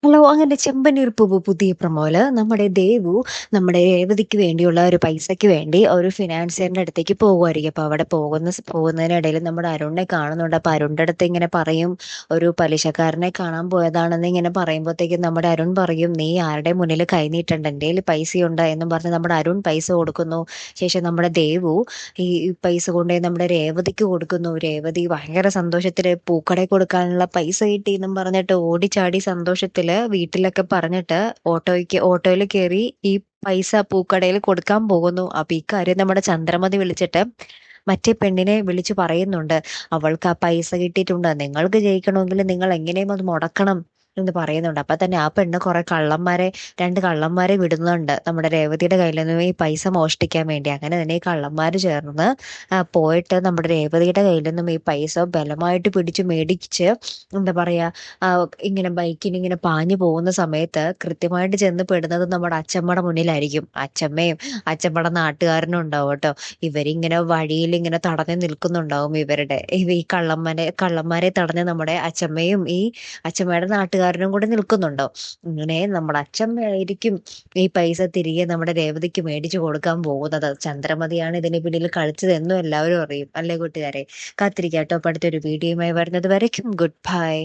Hello, അങ്ങനെ ചെമ്പനീർ പൂവ് പുതിയ പ്രൊമോയില് നമ്മുടെ ദേവു നമ്മുടെ രേവതിക്ക് വേണ്ടിയുള്ള ഒരു പൈസയ്ക്ക് വേണ്ടി ഒരു ഫിനാൻസിയറിന്റെ അടുത്തേക്ക് പോകുമായിരിക്കും. അപ്പൊ അവിടെ പോകുന്നതിനിടയിൽ നമ്മുടെ അരുണിനെ കാണുന്നുണ്ട്. അപ്പൊ അരുണിന്റെ അടുത്ത് ഇങ്ങനെ പറയും, ഒരു പലിശക്കാരനെ കാണാൻ പോയതാണെന്ന് ഇങ്ങനെ പറയുമ്പോഴത്തേക്കും നമ്മുടെ അരുൺ പറയും, നീ ആരുടെ മുന്നിൽ കൈനീട്ടണ്ട, എൻ്റെ കയ്യിൽ പൈസയുണ്ട് എന്നും പറഞ്ഞ് നമ്മുടെ അരുൺ പൈസ കൊടുക്കുന്നു. ശേഷം നമ്മുടെ ദേവു ഈ പൈസ കൊണ്ടുപോയി നമ്മുടെ രേവതിക്ക് കൊടുക്കുന്നു. രേവതി ഭയങ്കര സന്തോഷത്തില് പൂക്കടയിൽ കൊടുക്കാനുള്ള പൈസ കിട്ടി എന്നും പറഞ്ഞിട്ട് ഓടിച്ചാടി സന്തോഷത്തില് വീട്ടിലൊക്കെ പറഞ്ഞിട്ട് ഓട്ടോയിൽ കയറി ഈ പൈസ പൂക്കടയിൽ കൊടുക്കാൻ പോകുന്നു. അപ്പൊ ഈ കാര്യം നമ്മുടെ ചന്ദ്രമതി വിളിച്ചിട്ട് മറ്റേ പെണ്ണിനെ വിളിച്ചു പറയുന്നുണ്ട്. അവൾക്ക് ആ പൈസ കിട്ടിയിട്ടുണ്ട്, നിങ്ങൾക്ക് ജയിക്കണമെങ്കിൽ നിങ്ങൾ എങ്ങനെയും അത് മുടക്കണം എന്ന് പറയുന്നുണ്ട്. അപ്പൊ തന്നെ ആ പെണ്ണ് രണ്ട് കള്ളന്മാരെ വിടുന്നുണ്ട് നമ്മുടെ രേവതിയുടെ കയ്യിൽ നിന്നും ഈ പൈസ മോഷ്ടിക്കാൻ വേണ്ടി. അങ്ങനെ തന്നെ ഈ കള്ളന്മാര് ചേർന്ന് പോയിട്ട് നമ്മുടെ രേവതിയുടെ കയ്യിൽ നിന്നും ഈ പൈസ ബലമായിട്ട് പിടിച്ചു മേടിച്ച്, എന്താ പറയാ, ഇങ്ങനെ ബൈക്കിന് ഇങ്ങനെ പാഞ്ഞു പോകുന്ന സമയത്ത് കൃത്യമായിട്ട് ചെന്ന് പെടുന്നത് നമ്മുടെ അച്ചമ്മയുടെ മുന്നിലായിരിക്കും. അച്ചമ്മയുടെ നാട്ടുകാരനും ഉണ്ടാവും കേട്ടോ. ഇവരിങ്ങനെ വഴിയിൽ ഇങ്ങനെ തടഞ്ഞു നിൽക്കുന്നുണ്ടാവും. ഈ കള്ളന്മാരെ തടഞ്ഞ് നമ്മുടെ അച്ചമ്മയും ഈ അച്ചമ്മയുടെ നാട്ടുകാരനും കൂടെ നിൽക്കുന്നുണ്ടാവും. ഇങ്ങനെ നമ്മുടെ അച്ചമ്മയായിരിക്കും ഈ പൈസ തിരികെ നമ്മുടെ രേവതിക്ക് മേടിച്ചു കൊടുക്കാൻ പോകുന്നത്. ചന്ദ്രമതിയാണ് ഇതിന് പിന്നിൽ കളിച്ചത് എന്നും എല്ലാവരും അറിയും, അല്ലേ കൂട്ടുകാരെ? കാത്തിരിക്കാട്ടോ, അടുത്തൊരു വീഡിയോയുമായി വരുന്നത് വരയ്ക്കും. Good bye.